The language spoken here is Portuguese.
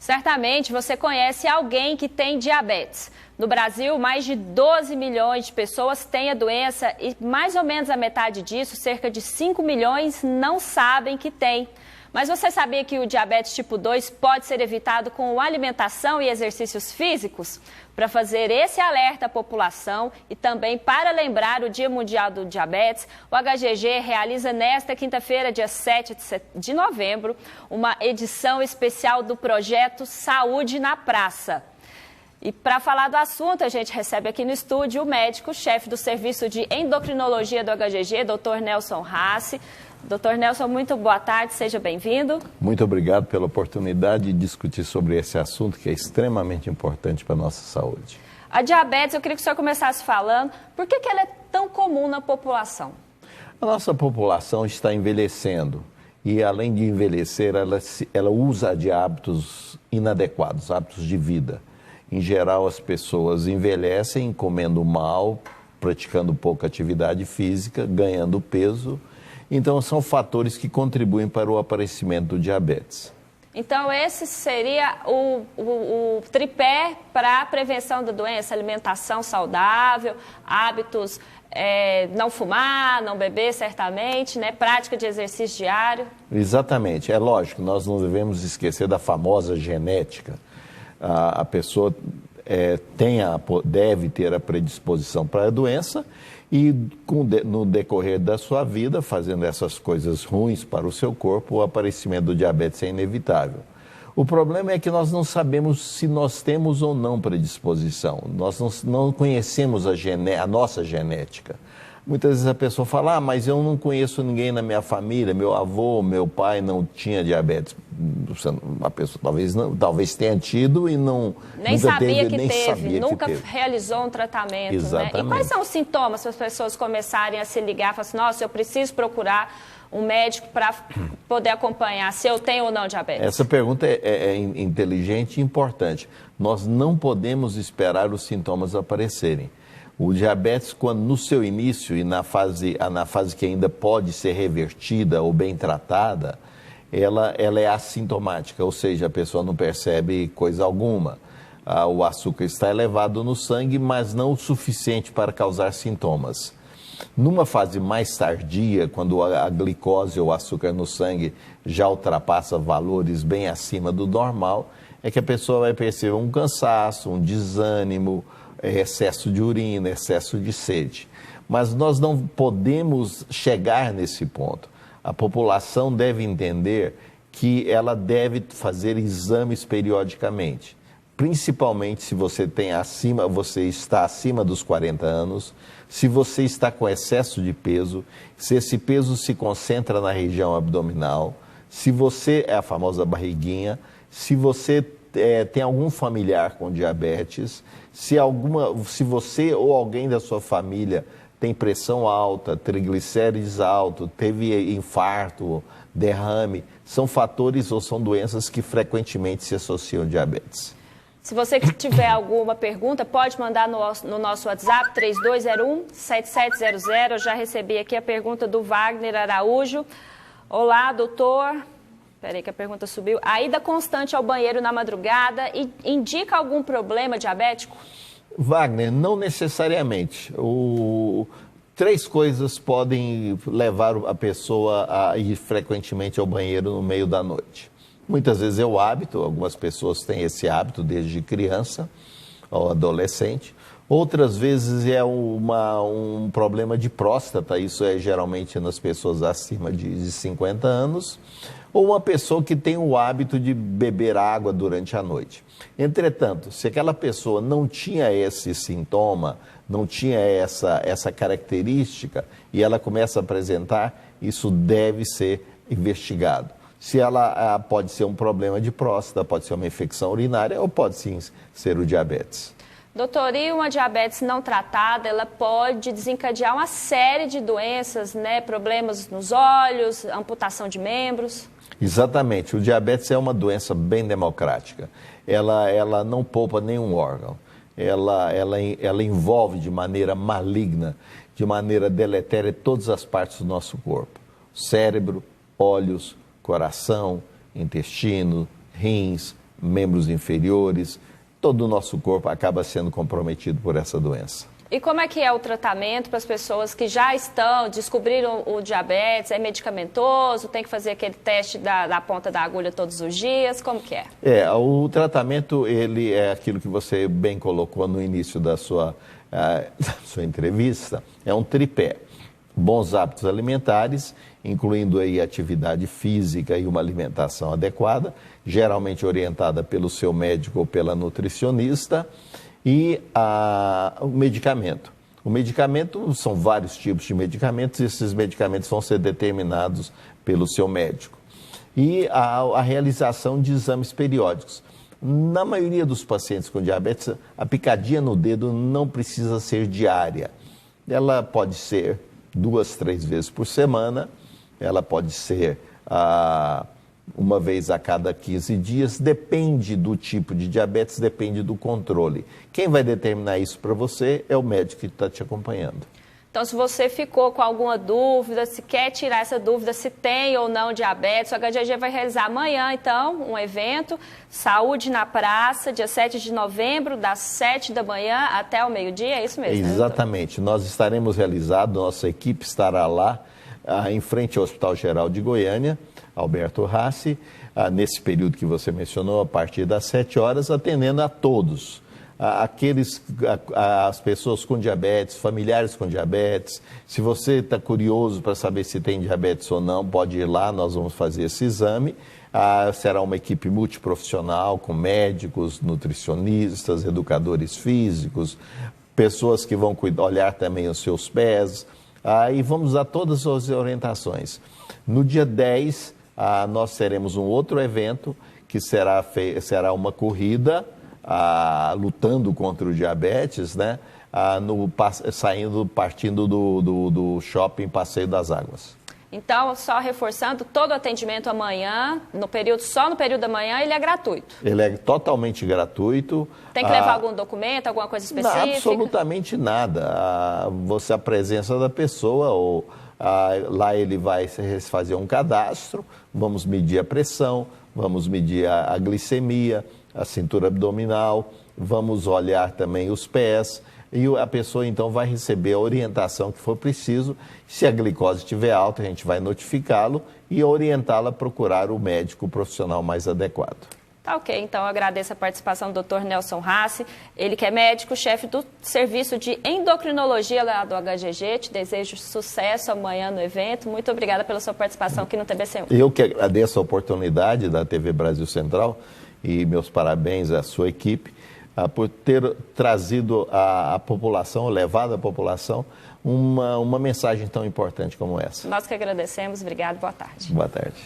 Certamente você conhece alguém que tem diabetes. No Brasil, mais de 12 milhões de pessoas têm a doença e mais ou menos a metade disso, cerca de 5 milhões, não sabem que tem. Mas você sabia que o diabetes tipo 2 pode ser evitado com alimentação e exercícios físicos? Para fazer esse alerta à população e também para lembrar o Dia Mundial do Diabetes, o HGG realiza nesta quinta-feira, dia 7 de novembro, uma edição especial do projeto Saúde na Praça. E para falar do assunto, a gente recebe aqui no estúdio o médico-chefe do Serviço de Endocrinologia do HGG, Dr. Nelson Rassi. Dr. Nelson, muito boa tarde, seja bem-vindo. Muito obrigado pela oportunidade de discutir sobre esse assunto que é extremamente importante para a nossa saúde. A diabetes, eu queria que o senhor começasse falando, por que ela é tão comum na população? A nossa população está envelhecendo e, além de envelhecer, ela usa de hábitos inadequados, hábitos de vida. Em geral, as pessoas envelhecem comendo mal, praticando pouca atividade física, ganhando peso. Então, são fatores que contribuem para o aparecimento do diabetes. Então, esse seria o tripé para a prevenção da doença: alimentação saudável, hábitos, não fumar, não beber, certamente, né? Prática de exercício diário. Exatamente. É lógico, nós não devemos esquecer da famosa genética. A pessoa deve ter a predisposição para a doença e no decorrer da sua vida, fazendo essas coisas ruins para o seu corpo, o aparecimento do diabetes é inevitável. O problema é que nós não sabemos se nós temos ou não predisposição. Nós não conhecemos a nossa genética. Muitas vezes a pessoa fala, mas eu não conheço ninguém na minha família, meu avô, meu pai não tinha diabetes. A pessoa talvez tenha tido e não... Nem sabia que teve, nunca realizou um tratamento. Exatamente. Né? E quais são os sintomas para as pessoas começarem a se ligar e falar assim, nossa, eu preciso procurar um médico para poder acompanhar se eu tenho ou não diabetes? Essa pergunta é inteligente e importante. Nós não podemos esperar os sintomas aparecerem. O diabetes, quando no seu início e na fase que ainda pode ser revertida ou bem tratada, ela é assintomática, ou seja, a pessoa não percebe coisa alguma. O açúcar está elevado no sangue, mas não o suficiente para causar sintomas. Numa fase mais tardia, quando a glicose ou o açúcar no sangue já ultrapassa valores bem acima do normal, é que a pessoa vai perceber um cansaço, um desânimo, excesso de urina, excesso de sede. Mas nós não podemos chegar nesse ponto. A população deve entender que ela deve fazer exames periodicamente, principalmente se você está acima dos 40 anos, se você está com excesso de peso, se esse peso se concentra na região abdominal, se você é a famosa barriguinha, se você tem algum familiar com diabetes, se você ou alguém da sua família tem pressão alta, triglicérides alto, teve infarto, derrame, são fatores ou são doenças que frequentemente se associam ao diabetes. Se você tiver alguma pergunta, pode mandar no nosso WhatsApp, 3201-7700. Eu já recebi aqui a pergunta do Wagner Araújo. Olá, doutor. Peraí que a pergunta subiu. A ida constante ao banheiro na madrugada indica algum problema diabético? Wagner, não necessariamente. Três coisas podem levar a pessoa a ir frequentemente ao banheiro no meio da noite. Muitas vezes é o hábito, algumas pessoas têm esse hábito desde criança ou adolescente. Outras vezes é um problema de próstata, isso é geralmente nas pessoas acima de 50 anos. Ou uma pessoa que tem o hábito de beber água durante a noite. Entretanto, se aquela pessoa não tinha esse sintoma, não tinha essa característica e ela começa a apresentar, isso deve ser investigado. Se ela pode ser um problema de próstata, pode ser uma infecção urinária ou pode sim ser o diabetes. Doutor, e uma diabetes não tratada, ela pode desencadear uma série de doenças, né? Problemas nos olhos, amputação de membros? Exatamente. O diabetes é uma doença bem democrática. Ela não poupa nenhum órgão. Ela envolve de maneira maligna, de maneira deletéria, todas as partes do nosso corpo. Cérebro, olhos, coração, intestino, rins, membros inferiores, todo o nosso corpo acaba sendo comprometido por essa doença. E como é que é o tratamento para as pessoas que já descobriram o diabetes? É medicamentoso? Tem que fazer aquele teste da ponta da agulha todos os dias? Como que é? O tratamento, ele é aquilo que você bem colocou no início da sua entrevista, é um tripé. Bons hábitos alimentares, incluindo aí atividade física e uma alimentação adequada, geralmente orientada pelo seu médico ou pela nutricionista, e o medicamento. O medicamento, são vários tipos de medicamentos, e esses medicamentos vão ser determinados pelo seu médico. E a realização de exames periódicos. Na maioria dos pacientes com diabetes, a picadinha no dedo não precisa ser diária. Ela pode ser 2, 3 vezes por semana, ela pode ser uma vez a cada 15 dias, depende do tipo de diabetes, depende do controle. Quem vai determinar isso para você é o médico que está te acompanhando. Então, se você ficou com alguma dúvida, se quer tirar essa dúvida, se tem ou não diabetes, o HGG vai realizar amanhã, então, um evento, Saúde na Praça, dia 7 de novembro, das 7 da manhã até o meio-dia, é isso mesmo? Exatamente, né, nós estaremos realizados, nossa equipe estará lá, em frente ao Hospital Geral de Goiânia, Alberto Rassi, nesse período que você mencionou, a partir das 7 horas, atendendo a todos. As pessoas com diabetes, familiares com diabetes. Se você está curioso para saber se tem diabetes ou não, pode ir lá, nós vamos fazer esse exame. Será uma equipe multiprofissional, com médicos, nutricionistas, educadores físicos, pessoas que vão olhar também os seus pés, e vamos dar todas as orientações. No dia 10, nós teremos um outro evento, que será uma corrida, lutando contra o diabetes, né? Partindo do shopping Passeio das Águas. Então, só reforçando, todo o atendimento amanhã, só no período da manhã, ele é gratuito? Ele é totalmente gratuito. Tem que levar algum documento, alguma coisa específica? Não, absolutamente nada. A presença da pessoa, lá ele vai fazer um cadastro, vamos medir a pressão, vamos medir a glicemia, a cintura abdominal, vamos olhar também os pés, e a pessoa então vai receber a orientação que for preciso. Se a glicose estiver alta, a gente vai notificá-lo e orientá-lo a procurar o médico profissional mais adequado. Tá ok, então eu agradeço a participação do Dr. Nelson Rassi, ele que é médico, chefe do serviço de endocrinologia lá do HGG. Te desejo sucesso amanhã no evento. Muito obrigada pela sua participação aqui no TBC1. Eu que agradeço a oportunidade da TV Brasil Central e meus parabéns à sua equipe por ter trazido à população, levado à população, uma mensagem tão importante como essa. Nós que agradecemos. Obrigado. Boa tarde. Boa tarde.